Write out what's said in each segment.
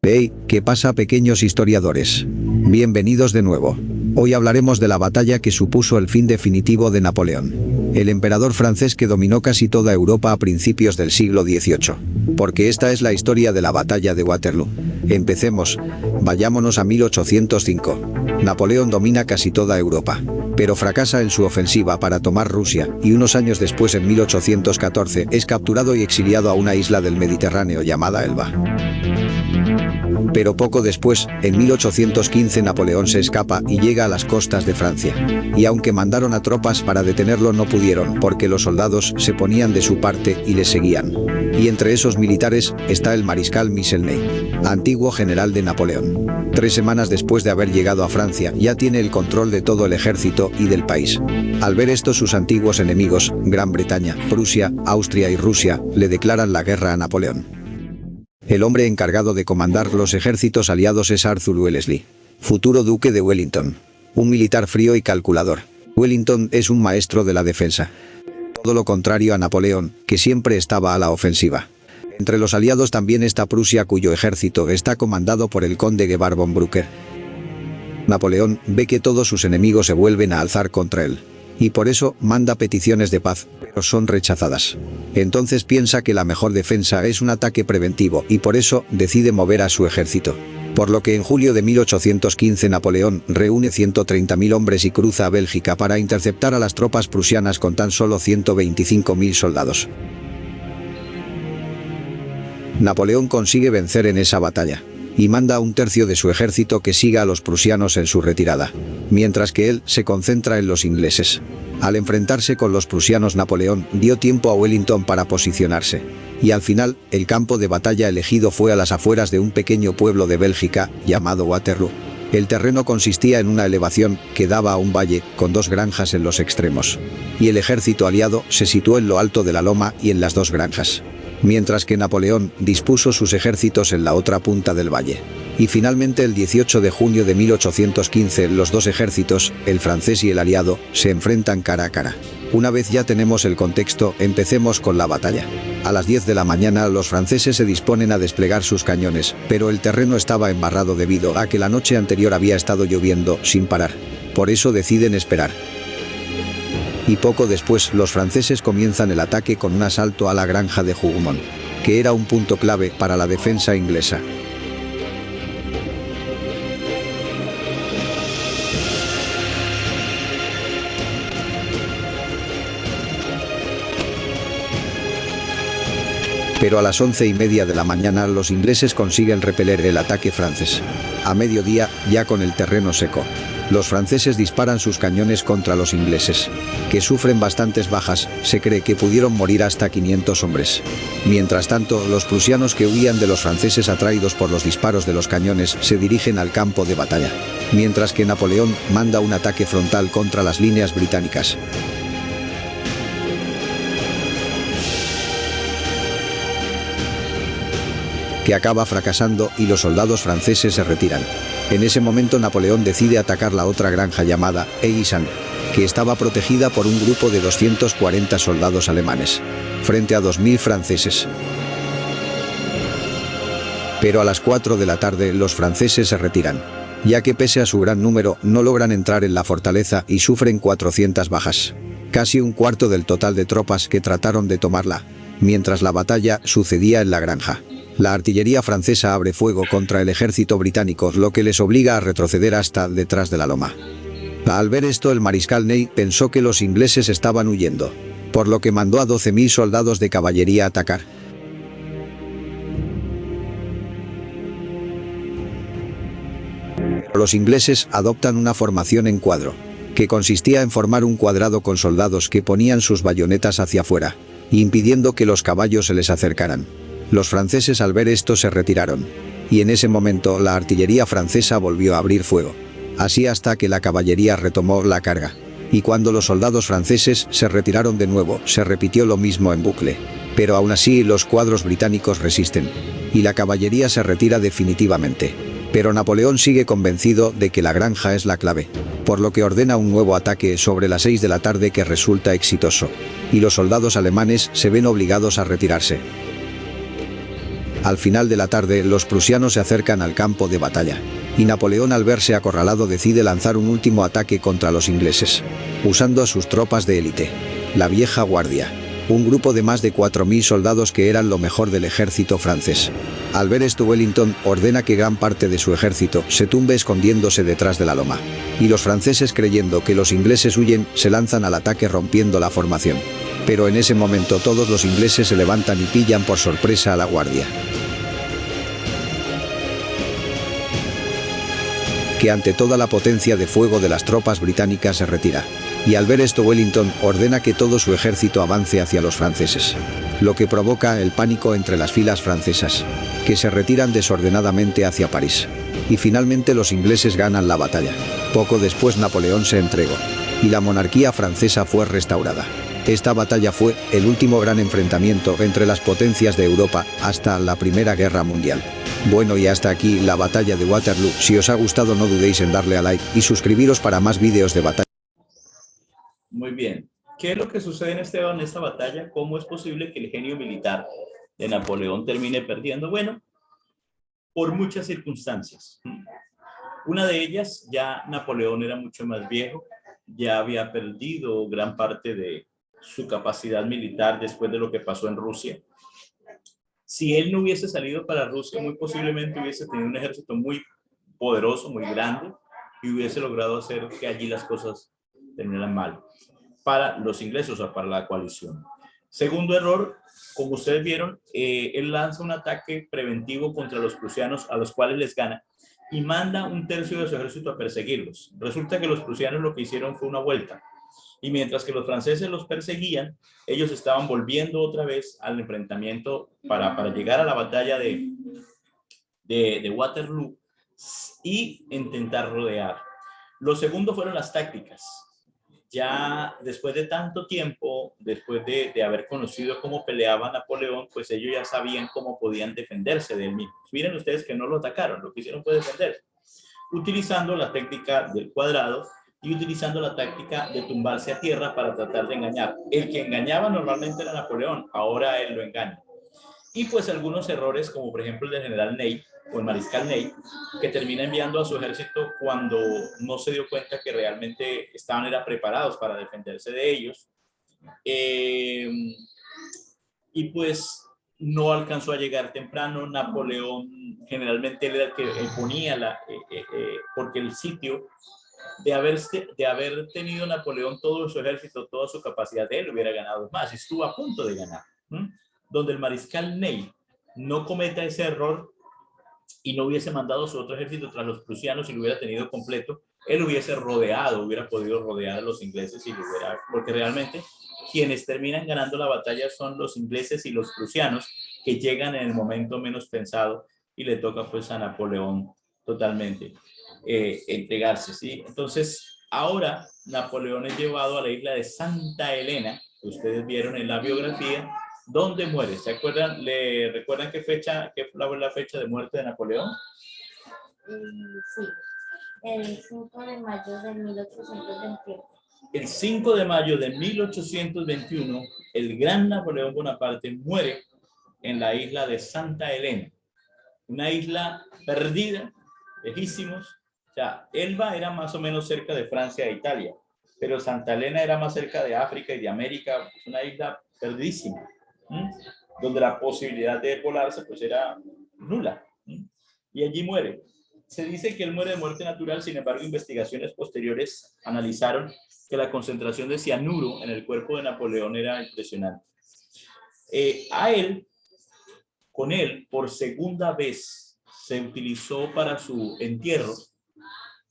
Hey, ¿qué pasa, pequeños historiadores? Bienvenidos de nuevo. Hoy hablaremos de la batalla que supuso el fin definitivo de Napoleón, el emperador francés que dominó casi toda Europa a principios del siglo XVIII. Porque esta es la historia de la batalla de Waterloo. Empecemos. Vayámonos a 1805. Napoleón domina casi toda Europa, pero fracasa en su ofensiva para tomar Rusia, y unos años después, en 1814, es capturado y exiliado a una isla del Mediterráneo llamada Elba. Pero poco después, en 1815, Napoleón se escapa y llega a las costas de Francia. Y aunque mandaron a tropas para detenerlo, no pudieron, porque los soldados se ponían de su parte y le seguían. Y entre esos militares está el mariscal Michel Ney, antiguo general de Napoleón. 3 semanas después de haber llegado a Francia, ya tiene el control de todo el ejército y del país. Al ver esto, sus antiguos enemigos, Gran Bretaña, Prusia, Austria y Rusia, le declaran la guerra a Napoleón. El hombre encargado de comandar los ejércitos aliados es Arthur Wellesley, futuro duque de Wellington, un militar frío y calculador. Wellington es un maestro de la defensa, todo lo contrario a Napoleón, que siempre estaba a la ofensiva. Entre los aliados también está Prusia, cuyo ejército está comandado por el conde Georg von Brücker. Napoleón ve que todos sus enemigos se vuelven a alzar contra él, y por eso manda peticiones de paz, pero son rechazadas. Entonces piensa que la mejor defensa es un ataque preventivo y por eso decide mover a su ejército. Por lo que en julio de 1815 Napoleón reúne 130.000 hombres y cruza a Bélgica para interceptar a las tropas prusianas con tan solo 125.000 soldados. Napoleón consigue vencer en esa batalla y manda a 1/3 de su ejército que siga a los prusianos en su retirada, mientras que él se concentra en los ingleses. Al enfrentarse con los prusianos, Napoleón dio tiempo a Wellington para posicionarse, y al final, el campo de batalla elegido fue a las afueras de un pequeño pueblo de Bélgica, llamado Waterloo. El terreno consistía en una elevación que daba a un valle, con 2 granjas en los extremos, y el ejército aliado se situó en lo alto de la loma y en las 2 granjas, mientras que Napoleón dispuso sus ejércitos en la otra punta del valle. Y finalmente, el 18 de junio de 1815, los 2 ejércitos, el francés y el aliado, se enfrentan cara a cara. Una vez ya tenemos el contexto, empecemos con la batalla. A las 10 de la mañana los franceses se disponen a desplegar sus cañones, pero el terreno estaba embarrado debido a que la noche anterior había estado lloviendo sin parar. Por eso deciden esperar. Y poco después los franceses comienzan el ataque con un asalto a la granja de Hougomont, que era un punto clave para la defensa inglesa. Pero a las 11:30 de la mañana los ingleses consiguen repeler el ataque francés. A mediodía, ya con el terreno seco, los franceses disparan sus cañones contra los ingleses, que sufren bastantes bajas. Se cree que pudieron morir hasta 500 hombres. Mientras tanto, los prusianos, que huían de los franceses atraídos por los disparos de los cañones, se dirigen al campo de batalla, mientras que Napoleón manda un ataque frontal contra las líneas británicas, que acaba fracasando y los soldados franceses se retiran. En ese momento Napoleón decide atacar la otra granja llamada Eysan, que estaba protegida por un grupo de 240 soldados alemanes, frente a 2.000 franceses. Pero a las 4 de la tarde los franceses se retiran, ya que pese a su gran número no logran entrar en la fortaleza y sufren 400 bajas, casi un cuarto del total de tropas que trataron de tomarla, mientras la batalla sucedía en la granja. La artillería francesa abre fuego contra el ejército británico, lo que les obliga a retroceder hasta detrás de la loma. Al ver esto, el mariscal Ney pensó que los ingleses estaban huyendo, por lo que mandó a 12.000 soldados de caballería a atacar. Pero los ingleses adoptan una formación en cuadro, que consistía en formar un cuadrado con soldados que ponían sus bayonetas hacia afuera, impidiendo que los caballos se les acercaran. Los franceses, al ver esto, se retiraron, y en ese momento la artillería francesa volvió a abrir fuego, así hasta que la caballería retomó la carga. Y cuando los soldados franceses se retiraron de nuevo, se repitió lo mismo en bucle. Pero aún así los cuadros británicos resisten, y la caballería se retira definitivamente. Pero Napoleón sigue convencido de que la granja es la clave, por lo que ordena un nuevo ataque sobre las 6 de la tarde que resulta exitoso, y los soldados alemanes se ven obligados a retirarse. Al final de la tarde, los prusianos se acercan al campo de batalla, y Napoleón, al verse acorralado, decide lanzar un último ataque contra los ingleses, usando a sus tropas de élite, la vieja guardia, un grupo de más de 4000 soldados que eran lo mejor del ejército francés. Al ver esto, Wellington ordena que gran parte de su ejército se tumbe escondiéndose detrás de la loma, y los franceses, creyendo que los ingleses huyen, se lanzan al ataque rompiendo la formación. Pero en ese momento todos los ingleses se levantan y pillan por sorpresa a la guardia, que ante toda la potencia de fuego de las tropas británicas se retira. Y al ver esto, Wellington ordena que todo su ejército avance hacia los franceses, lo que provoca el pánico entre las filas francesas, que se retiran desordenadamente hacia París. Y finalmente los ingleses ganan la batalla. Poco después Napoleón se entregó, y la monarquía francesa fue restaurada. Esta batalla fue el último gran enfrentamiento entre las potencias de Europa hasta la Primera Guerra Mundial. Bueno, y hasta aquí la batalla de Waterloo. Si os ha gustado, no dudéis en darle a like y suscribiros para más vídeos de batalla. Muy bien. ¿Qué es lo que sucede en esta batalla? ¿Cómo es posible que el genio militar de Napoleón termine perdiendo? Bueno, por muchas circunstancias. Una de ellas, ya Napoleón era mucho más viejo, ya había perdido gran parte de su capacidad militar después de lo que pasó en Rusia. Si él no hubiese salido para Rusia, muy posiblemente hubiese tenido un ejército muy poderoso, muy grande, y hubiese logrado hacer que allí las cosas terminaran mal para los ingleses, o para la coalición. Segundo error, como ustedes vieron, él lanza un ataque preventivo contra los prusianos, a los cuales les gana, y manda un tercio de su ejército a perseguirlos. Resulta que los prusianos lo que hicieron fue una vuelta, y mientras que los franceses los perseguían, ellos estaban volviendo otra vez al enfrentamiento para llegar a la batalla de Waterloo y intentar rodear. Lo segundo fueron las tácticas. Ya después de tanto tiempo, después de haber conocido cómo peleaba Napoleón, pues ellos ya sabían cómo podían defenderse de él mismo. Miren ustedes que no lo atacaron, lo que hicieron fue defenderse, utilizando la técnica del cuadrado y utilizando la táctica de tumbarse a tierra para tratar de engañar. El que engañaba normalmente era Napoleón, ahora él lo engaña. Y pues algunos errores, como por ejemplo el del general Ney, o el mariscal Ney, que termina enviando a su ejército cuando no se dio cuenta que realmente estaban preparados para defenderse de ellos. Y pues no alcanzó a llegar temprano. Napoleón generalmente era el que ponía porque el sitio de haber tenido Napoleón todo su ejército, toda su capacidad, él hubiera ganado más, estuvo a punto de ganar. Donde el mariscal Ney no cometa ese error y no hubiese mandado su otro ejército tras los prusianos y lo hubiera tenido completo, él hubiese hubiera podido rodear a los ingleses porque realmente quienes terminan ganando la batalla son los ingleses y los prusianos, que llegan en el momento menos pensado y le toca pues a Napoleón totalmente entregarse, ¿sí? Entonces ahora Napoleón es llevado a la isla de Santa Elena, que ustedes vieron en la biografía, donde muere. ¿Se acuerdan? ¿Le recuerdan qué fue la fecha de muerte de Napoleón? Sí, el 5 de mayo de 1821. El 5 de mayo de 1821, el gran Napoleón Bonaparte muere en la isla de Santa Elena, una isla perdida, lejísimos. O sea, Elba era más o menos cerca de Francia e Italia, pero Santa Elena era más cerca de África y de América, una isla perdidísima, donde la posibilidad de volarse pues era nula, y allí muere. Se dice que él muere de muerte natural, sin embargo investigaciones posteriores analizaron que la concentración de cianuro en el cuerpo de Napoleón era impresionante. Con él, por segunda vez se utilizó para su entierro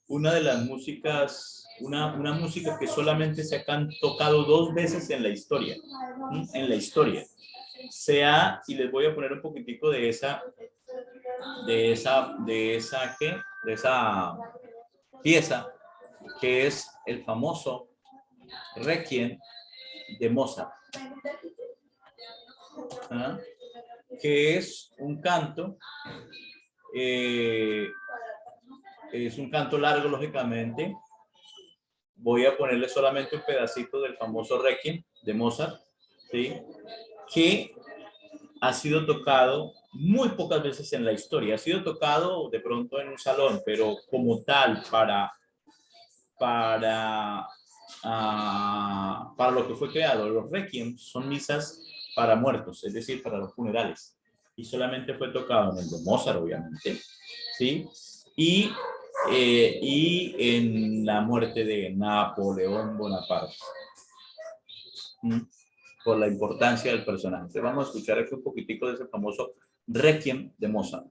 una de las músicas, una música que solamente se han tocado 2 veces en la historia, y les voy a poner un poquitico de esa pieza, que es el famoso Requiem de Mozart, que es un canto, largo, lógicamente. Voy a ponerle solamente un pedacito del famoso Requiem de Mozart, ¿sí? Que ha sido tocado muy pocas veces en la historia. Ha sido tocado de pronto en un salón, pero como tal para lo que fue creado. Los requiem son misas para muertos, es decir, para los funerales. Y solamente fue tocado en el de Mozart, obviamente, ¿sí? Y en la muerte de Napoleón Bonaparte. Por la importancia del personaje. Entonces vamos a escuchar aquí un poquitico de ese famoso Requiem de Mozart.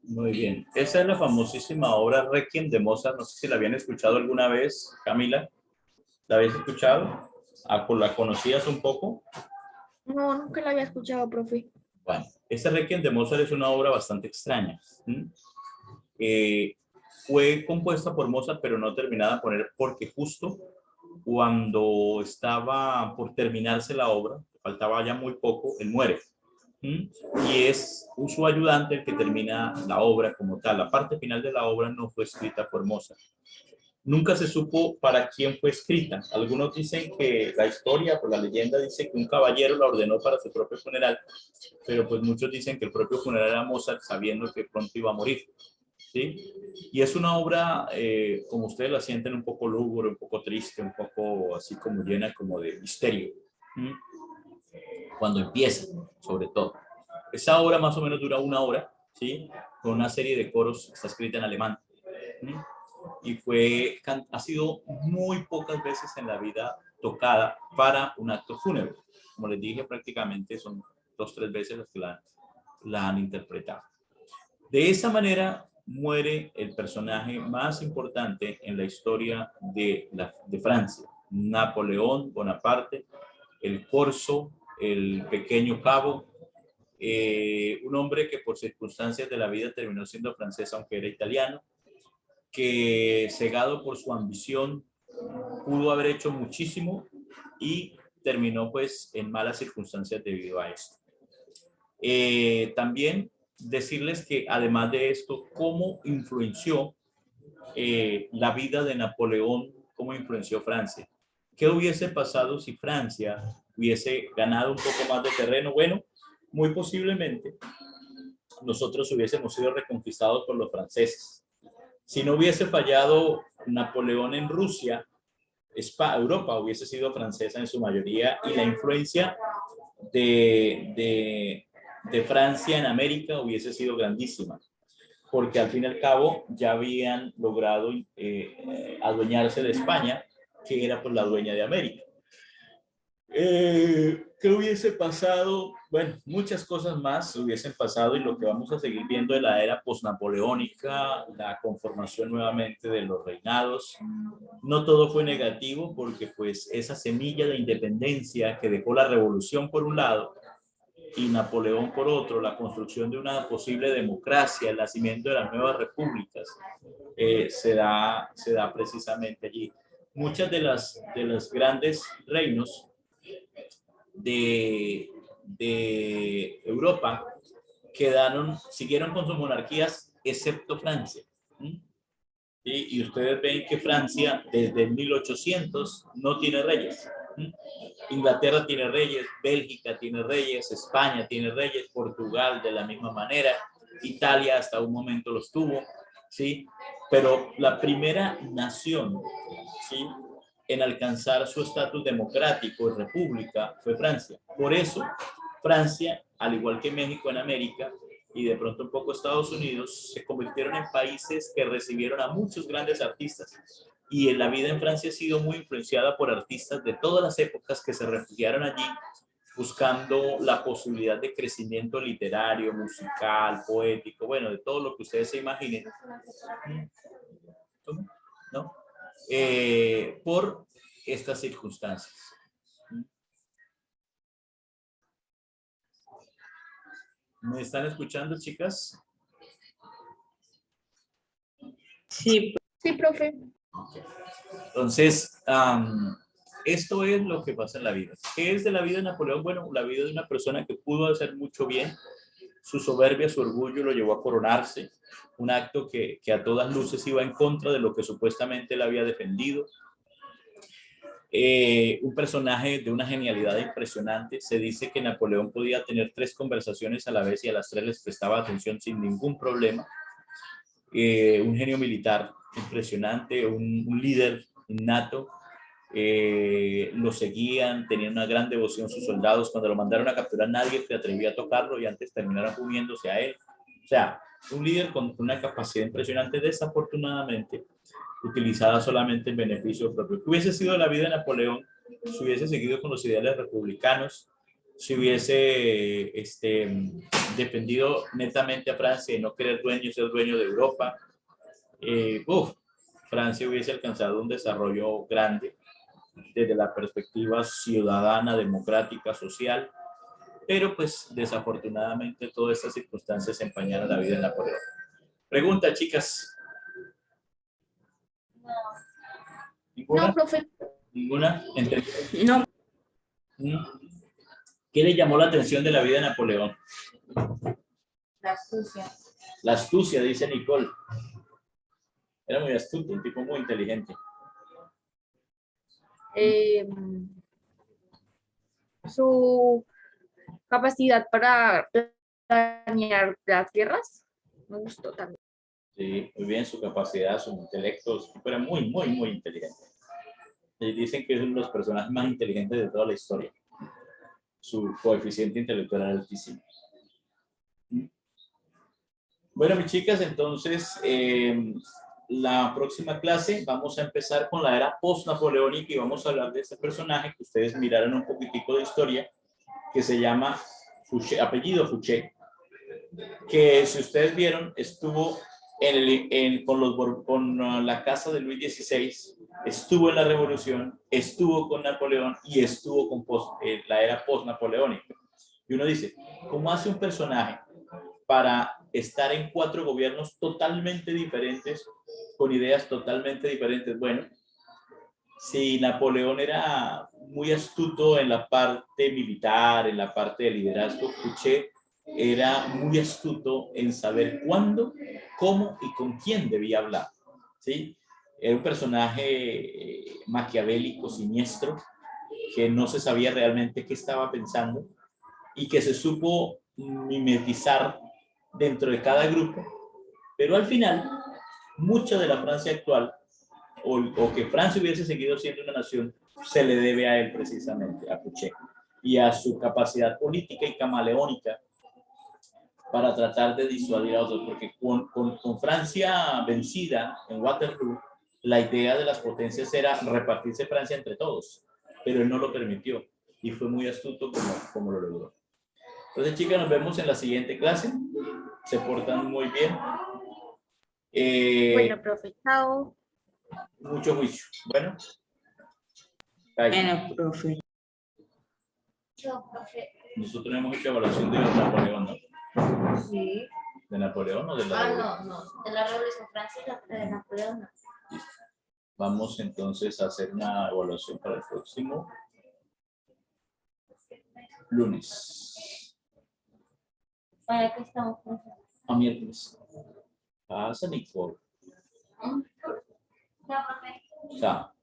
Muy bien. Esa es la famosísima obra Requiem de Mozart. No sé si la habían escuchado alguna vez, Camila. ¿La habías escuchado? ¿La conocías un poco? No, nunca la había escuchado, profe. Bueno, ese Requiem de Mozart es una obra bastante extraña. Fue compuesta por Mozart, pero no terminada por él, porque justo cuando estaba por terminarse la obra, faltaba ya muy poco, él muere. Y es su ayudante el que termina la obra como tal. La parte final de la obra no fue escrita por Mozart. Nunca se supo para quién fue escrita. Algunos dicen que la historia, pues la leyenda dice que un caballero la ordenó para su propio funeral, pero pues muchos dicen que el propio funeral era Mozart sabiendo que pronto iba a morir. ¿Sí? Y es una obra, como ustedes la sienten, un poco lúgubre, un poco triste, un poco así como llena como de misterio. Cuando empieza, sobre todo. Esa obra más o menos dura 1 hora, ¿sí? Con una serie de coros, está escrita en alemán. y ha sido muy pocas veces en la vida tocada para un acto fúnebre. Como les dije, prácticamente son 2 o 3 veces las que la han interpretado. De esa manera muere el personaje más importante en la historia de Francia, Napoleón Bonaparte, el Corso, el pequeño cabo, un hombre que por circunstancias de la vida terminó siendo francés aunque era italiano, que cegado por su ambición pudo haber hecho muchísimo y terminó pues en malas circunstancias debido a esto. También decirles que además de esto, cómo influenció la vida de Napoleón, cómo influenció Francia. ¿Qué hubiese pasado si Francia hubiese ganado un poco más de terreno? Bueno, muy posiblemente nosotros hubiésemos sido reconquistados por los franceses. Si no hubiese fallado Napoleón en Rusia, Europa hubiese sido francesa en su mayoría y la influencia de Francia en América hubiese sido grandísima, porque al fin y al cabo ya habían logrado adueñarse de España, que era pues la dueña de América. ¿Qué hubiese pasado? Bueno, muchas cosas más hubiesen pasado y lo que vamos a seguir viendo de la era posnapoleónica, la conformación nuevamente de los reinados. No todo fue negativo porque pues esa semilla de independencia que dejó la revolución por un lado y Napoleón por otro, la construcción de una posible democracia, el nacimiento de las nuevas repúblicas, se da precisamente allí. Muchas de los grandes reinos de Europa siguieron con sus monarquías, excepto Francia. ¿Sí? Y ustedes ven que Francia desde 1800 no tiene reyes. ¿Sí? Inglaterra tiene reyes, Bélgica tiene reyes, España tiene reyes, Portugal de la misma manera, Italia hasta un momento los tuvo, ¿sí? Pero la primera nación, ¿sí?, en alcanzar su estatus democrático y república fue Francia. Por eso, Francia, al igual que México en América, y de pronto un poco Estados Unidos, se convirtieron en países que recibieron a muchos grandes artistas. Y la vida en Francia ha sido muy influenciada por artistas de todas las épocas que se refugiaron allí buscando la posibilidad de crecimiento literario, musical, poético, bueno, de todo lo que ustedes se imaginen. ¿No? Por estas circunstancias. ¿Me están escuchando, chicas? Sí. Sí, profe. Entonces, esto es lo que pasa en la vida. ¿Qué es de la vida de Napoleón? Bueno, la vida de una persona que pudo hacer mucho bien. Su soberbia, su orgullo lo llevó a coronarse. Un acto que a todas luces iba en contra de lo que supuestamente él había defendido. Un personaje de una genialidad impresionante. Se dice que Napoleón podía tener 3 conversaciones a la vez y a las 3 les prestaba atención sin ningún problema. Un genio militar impresionante, un líder innato. Lo seguían, tenían una gran devoción sus soldados. Cuando lo mandaron a capturar, nadie se atrevía a tocarlo y antes terminaron uniéndose a él. O sea, un líder con una capacidad impresionante, desafortunadamente utilizada solamente en beneficio propio. ¿Qué hubiese sido la vida de Napoleón si hubiese seguido con los ideales republicanos, si hubiese dependido netamente a Francia y no querer ser dueño de Europa? Francia hubiese alcanzado un desarrollo grande desde la perspectiva ciudadana, democrática, social, pero pues desafortunadamente todas estas circunstancias empañaron la vida de Napoleón. Pregunta, chicas. ¿Ninguna? No, profe. ¿Ninguna? No. ¿Qué le llamó la atención de la vida de Napoleón? La astucia. La astucia, dice Nicole. Era muy astuto, un tipo muy inteligente. Su capacidad para planear las guerras me gustó también. Sí, muy bien, su capacidad, su intelecto, era muy, muy, muy inteligente. Y dicen que es uno de los personajes más inteligentes de toda la historia. Su coeficiente intelectual era altísimo. Bueno, mis chicas, entonces la próxima clase vamos a empezar con la era post-napoleónica y vamos a hablar de ese personaje que ustedes miraron un poquitico de historia, que se llama Fouché, apellido Fouché, que si ustedes vieron estuvo con la casa de Luis XVI, estuvo en la revolución, estuvo con Napoleón y estuvo con la era post-napoleónica. Y uno dice, ¿cómo hace un personaje para estar en 4 gobiernos totalmente diferentes, con ideas totalmente diferentes? Bueno, si Napoleón era muy astuto en la parte militar, en la parte de liderazgo, Fouché era muy astuto en saber cuándo, cómo y con quién debía hablar, ¿sí? Era un personaje maquiavélico, siniestro, que no se sabía realmente qué estaba pensando y que se supo mimetizar dentro de cada grupo, pero al final, mucha de la Francia actual, o que Francia hubiese seguido siendo una nación, se le debe a él precisamente, a Fouché, y a su capacidad política y camaleónica para tratar de disuadir a otros, porque con Francia vencida en Waterloo, la idea de las potencias era repartirse Francia entre todos, pero él no lo permitió y fue muy astuto como lo logró. Entonces, chicas, nos vemos en la siguiente clase. Se portan muy bien. Bueno, profe, chao. Mucho juicio. Bueno. Bye. Bueno, profe. Yo, profe. Nosotros hemos hecho evaluación de Napoleón, ¿no? Sí. ¿De Napoleón o de la Revolución? No. De la Revolución Francesa, de Napoleón, no. Vamos entonces a hacer una evaluación para el próximo lunes. Vaya que estamos, profe. A miércoles. Pasa, Nicole. Ya, profe. Chao.